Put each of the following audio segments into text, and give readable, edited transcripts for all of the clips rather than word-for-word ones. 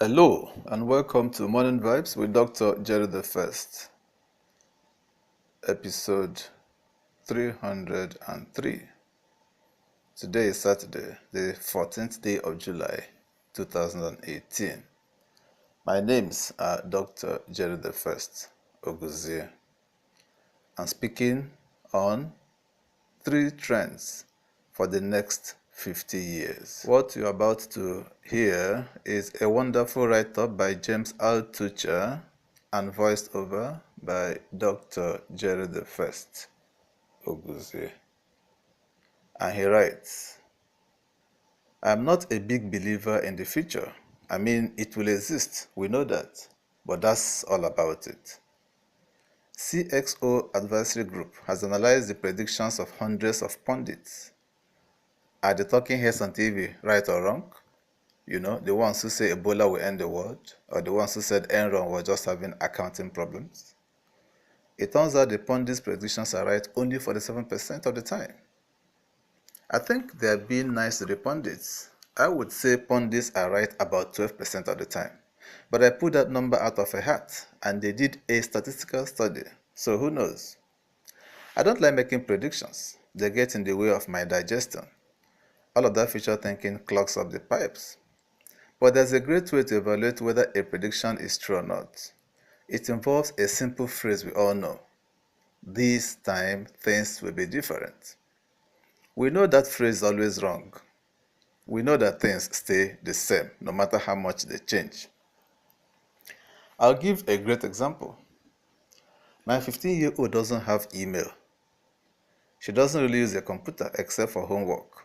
Hello and welcome to Morning Vibes with Dr. Jerry the First, episode 303. Today is Saturday, the 14th day of July, 2018. My names are Dr. Jerry the First Oguzie. I'm speaking on 3 trends for the next 50 years. What you're about to hear is a wonderful write-up by James Altucher and voiced over by Dr. Jerry the First Oguzie. And he writes, I'm not a big believer in the future. I mean, it will exist, we know that, but that's all about it. CXO Advisory Group has analyzed the predictions of hundreds of pundits. Are the talking heads on TV right or wrong? You know, the ones who say Ebola will end the world, or the ones who said Enron was just having accounting problems? It turns out the pundits' predictions are right only for the 7% of the time. I think they are being nice to the pundits. I would say pundits are right about 12% of the time. But I put that number out of a hat, and they did a statistical study, so who knows? I don't like making predictions. They get in the way of my digestion. All of that future thinking clogs up the pipes. But there's a great way to evaluate whether a prediction is true or not. It involves a simple phrase we all know. This time, things will be different. We know that phrase is always wrong. We know that things stay the same, no matter how much they change. I'll give a great example. My 15-year-old doesn't have email. She doesn't really use a computer except for homework.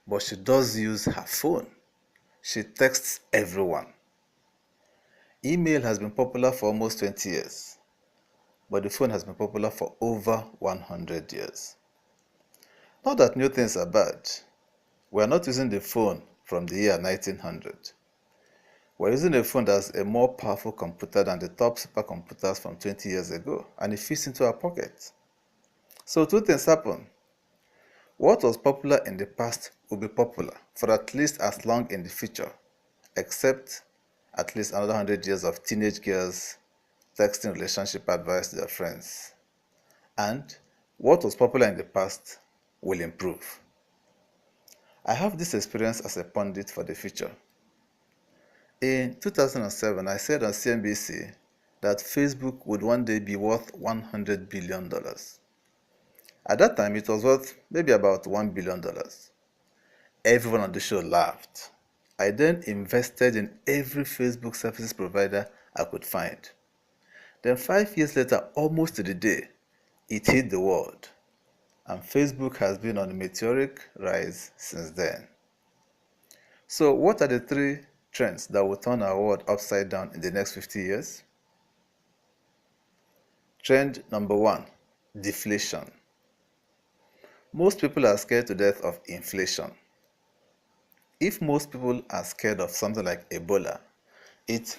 But she does use her phone. She texts everyone. Email has been popular for almost 20 years, but the phone has been popular for over 100 years. Not that new things are bad. We are not using the phone from the year 1900. We're using a phone that's a more powerful computer than the top supercomputers from 20 years ago, and it fits into our pocket. So 2 things happen. What was popular in the past will be popular for at least as long in the future, except at least another 100 years of teenage girls texting relationship advice to their friends. And what was popular in the past will improve. I have this experience as a pundit for the future. In 2007, I said on CNBC that Facebook would one day be worth $100 billion. At that time, it was worth maybe about $1 billion. Everyone on the show laughed. I then invested in every Facebook services provider I could find. Then 5 years later, almost to the day, it hit the world. And Facebook has been on a meteoric rise since then. So what are the 3 trends that will turn our world upside down in the next 50 years? Trend number 1, deflation. Most people are scared to death of inflation. If most people are scared of something like Ebola, it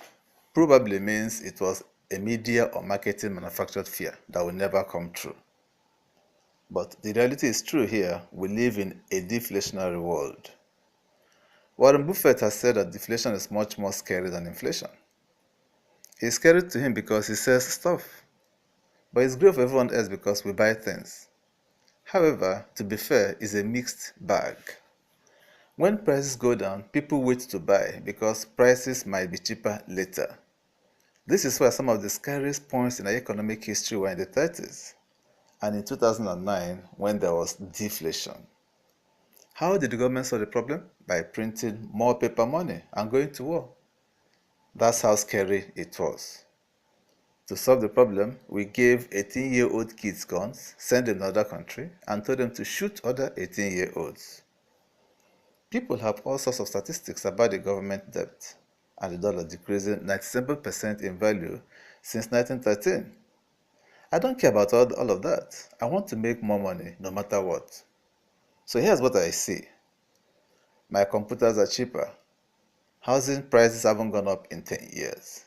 probably means it was a media or marketing manufactured fear that will never come true. But the reality is true here. We live in a deflationary world. Warren Buffett has said that deflation is much more scary than inflation. It's scary to him because he sells stuff, but it's great for everyone else because we buy things. However, to be fair, it's a mixed bag. When prices go down, people wait to buy because prices might be cheaper later. This is why some of the scariest points in our economic history were in the 30s and in 2009 when there was deflation. How did the government solve the problem? By printing more paper money and going to war. That's how scary it was. To solve the problem, we gave 18-year-old kids guns, sent them to another country, and told them to shoot other 18-year-olds. People have all sorts of statistics about the government debt and the dollar decreasing 97% in value since 1913. I don't care about all of that. I want to make more money no matter what. So here's what I see. My computers are cheaper. Housing prices haven't gone up in 10 years.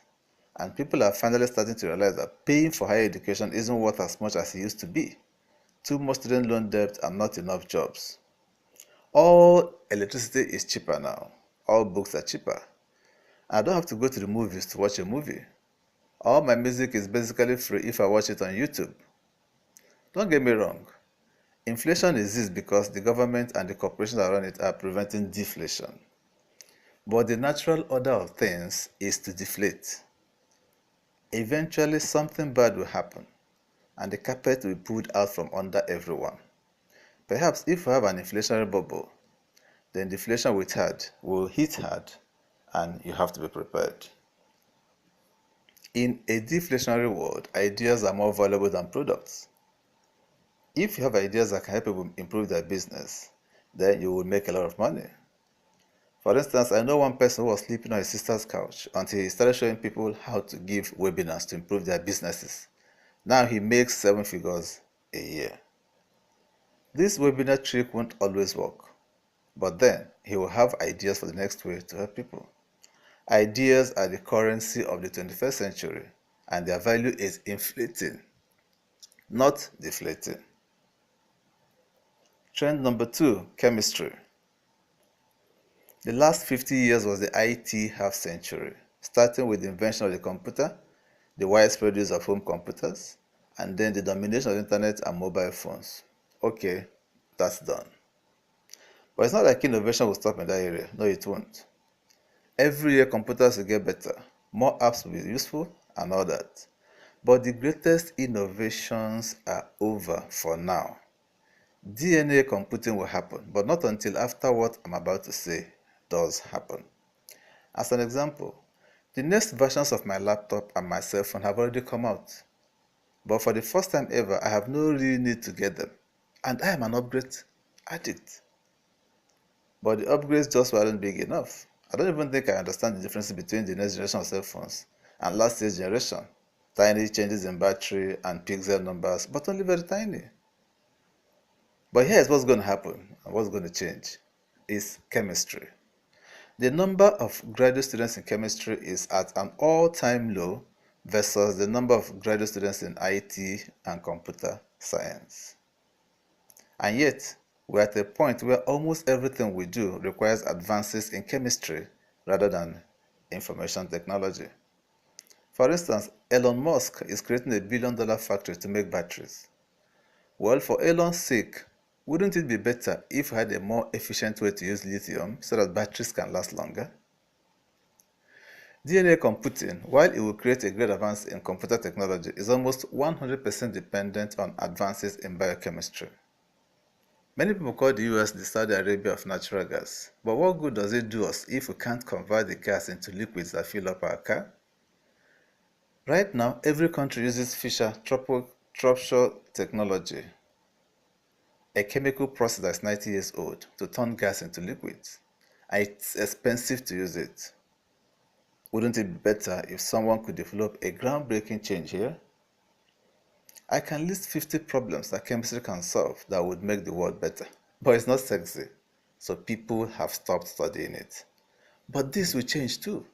And people are finally starting to realize that paying for higher education isn't worth as much as it used to be. Too much student loan debt and not enough jobs. All electricity is cheaper now. All books are cheaper. I don't have to go to the movies to watch a movie. All my music is basically free if I watch it on YouTube. Don't get me wrong. Inflation exists because the government and the corporations around it are preventing deflation. But the natural order of things is to deflate. Eventually, something bad will happen, and the carpet will be pulled out from under everyone. Perhaps if we have an inflationary bubble, then deflation will hit hard, and you have to be prepared. In a deflationary world, ideas are more valuable than products. If you have ideas that can help people improve their business, then you will make a lot of money. For instance, I know one person who was sleeping on his sister's couch until he started showing people how to give webinars to improve their businesses. Now he makes 7 figures a year. This webinar trick won't always work, but then he will have ideas for the next way to help people. Ideas are the currency of the 21st century, and their value is inflating, not deflating. Trend number 2, chemistry. The last 50 years was the IT half century, starting with the invention of the computer, the widespread use of home computers, and then the domination of the internet and mobile phones. Okay, that's done. But it's not like innovation will stop in that area. No, it won't. Every year computers will get better, more apps will be useful, and all that. But the greatest innovations are over for now. DNA computing will happen, but not until after what I'm about to say does happen. As an example, the next versions of my laptop and my cell phone have already come out. But for the first time ever, I have no real need to get them. And I am an upgrade addict. But the upgrades just weren't big enough. I don't even think I understand the difference between the next generation of cell phones and last year's generation. Tiny changes in battery and pixel numbers, but only very tiny. But here's what's going to happen and what's going to change is chemistry. The number of graduate students in chemistry is at an all-time low versus the number of graduate students in IT and computer science. And yet, we're at a point where almost everything we do requires advances in chemistry rather than information technology. For instance, Elon Musk is creating a billion-dollar factory to make batteries. Well, for Elon's sake, wouldn't it be better if we had a more efficient way to use lithium so that batteries can last longer? DNA computing, while it will create a great advance in computer technology, is almost 100% dependent on advances in biochemistry. Many people call the US the Saudi Arabia of natural gas, but what good does it do us if we can't convert the gas into liquids that fill up our car? Right now, every country uses Fischer-Tropsch technology, a chemical process that's 90 years old, to turn gas into liquids, and it's expensive to use it. Wouldn't it be better if someone could develop a groundbreaking change here? I can list 50 problems that chemistry can solve that would make the world better, but it's not sexy, so people have stopped studying it. But this will change too.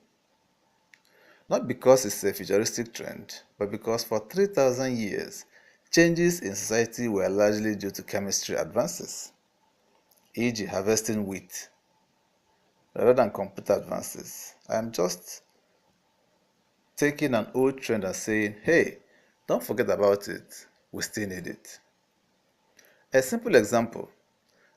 Not because it's a futuristic trend, but because for 3,000 years, changes in society were largely due to chemistry advances, e.g. harvesting wheat, rather than computer advances. I am just taking an old trend and saying, hey, don't forget about it, we still need it. A simple example,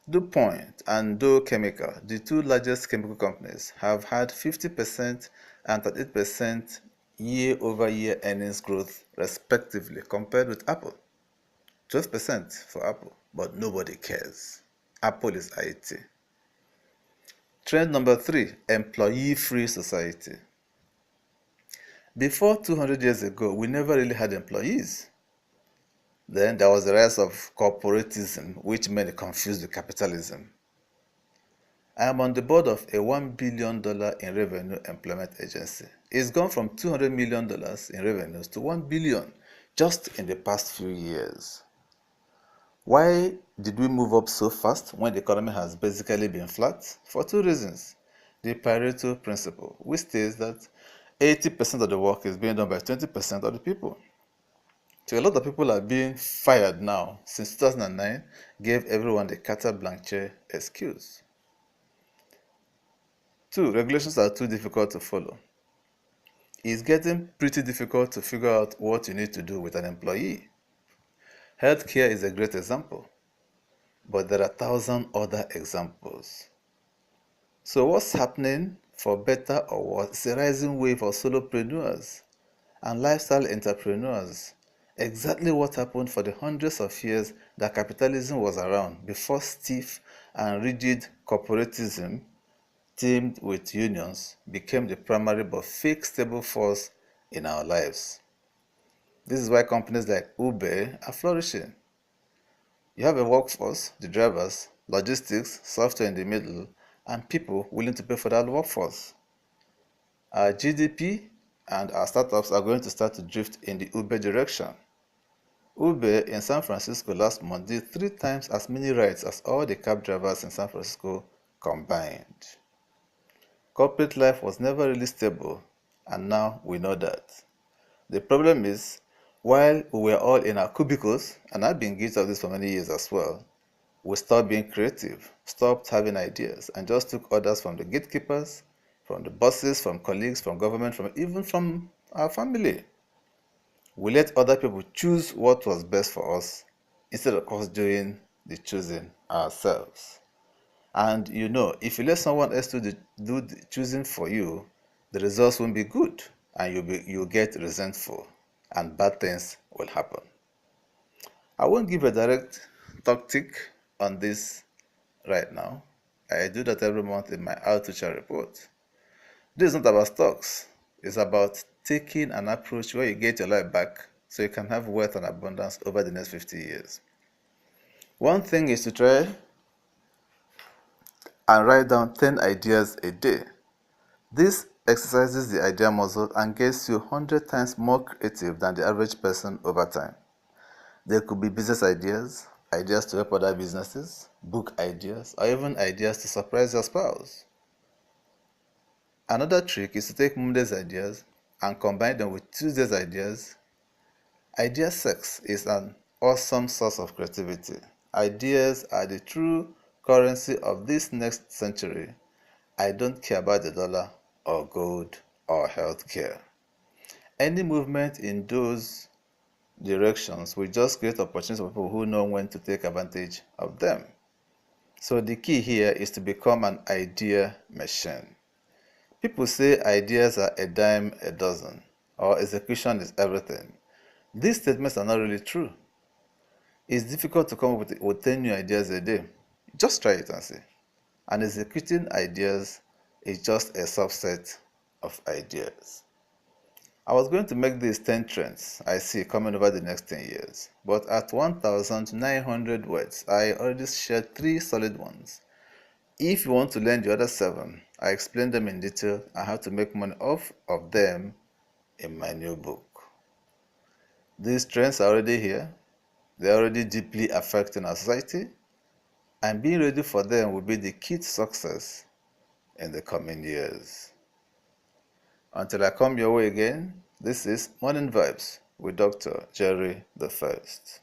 DuPont and Dow Chemical, the two largest chemical companies, have had 50% and 38% year-over-year earnings growth respectively compared with Apple. 12% for Apple, but nobody cares. Apple is IT. Trend number 3, employee-free society. Before 200 years ago, we never really had employees. Then there was the rise of corporatism, which many confused with capitalism. I am on the board of a $1 billion in revenue employment agency. It's gone from $200 million in revenues to $1 billion just in the past few years. Why did we move up so fast when the economy has basically been flat? For 2 reasons. The Pareto principle, which states that 80% of the work is being done by 20% of the people. So a lot of people are being fired now since 2009 gave everyone the carte blanche excuse. 2, regulations are too difficult to follow. It's getting pretty difficult to figure out what you need to do with an employee. Healthcare is a great example, but there are 1,000 other examples. So what's happening, for better or worse, is a rising wave of solopreneurs and lifestyle entrepreneurs. Exactly what happened for the hundreds of years that capitalism was around before stiff and rigid corporatism teamed with unions became the primary but fake stable force in our lives. This is why companies like Uber are flourishing. You have a workforce, the drivers, logistics, software in the middle, and people willing to pay for that workforce. Our GDP and our startups are going to start to drift in the Uber direction. Uber in San Francisco last month did 3 times as many rides as all the cab drivers in San Francisco combined. Corporate life was never really stable, and now we know that. The problem is, while we were all in our cubicles, and I've been guilty of this for many years as well, we stopped being creative, stopped having ideas, and just took orders from the gatekeepers, from the bosses, from colleagues, from government, even from our family. We let other people choose what was best for us instead of us doing the choosing ourselves. And if you let someone else do the choosing for you, the results won't be good, and you'll get resentful, and bad things will happen. I won't give a direct tactic on this right now. I do that every month in my Altucher report. This is not about stocks. It's about taking an approach where you get your life back so you can have wealth and abundance over the next 50 years. One thing is to try and write down 10 ideas a day. This exercises the idea muscle and gets you 100 times more creative than the average person over time. There could be business ideas, ideas to help other businesses, book ideas, or even ideas to surprise your spouse. Another trick is to take Monday's ideas and combine them with Tuesday's ideas. Idea sex is an awesome source of creativity. Ideas are the true currency of this next century. I don't care about the dollar or gold or healthcare. Any movement in those directions will just create opportunities for people who know when to take advantage of them. So the key here is to become an idea machine. People say ideas are a dime a dozen, or execution is everything. These statements are not really true. It's difficult to come up with 10 new ideas a day. Just try it and see. And executing ideas is just a subset of ideas. I was going to make these 10 trends I see coming over the next 10 years, but at 1,900 words, I already shared 3 solid ones. If you want to learn the other 7, I explain them in detail and how to make money off of them in my new book. These trends are already here. They're already deeply affecting our society, and being ready for them will be the key to success in the coming years. Until I come your way again, this is Morning Vibes with Dr. Jerry the First.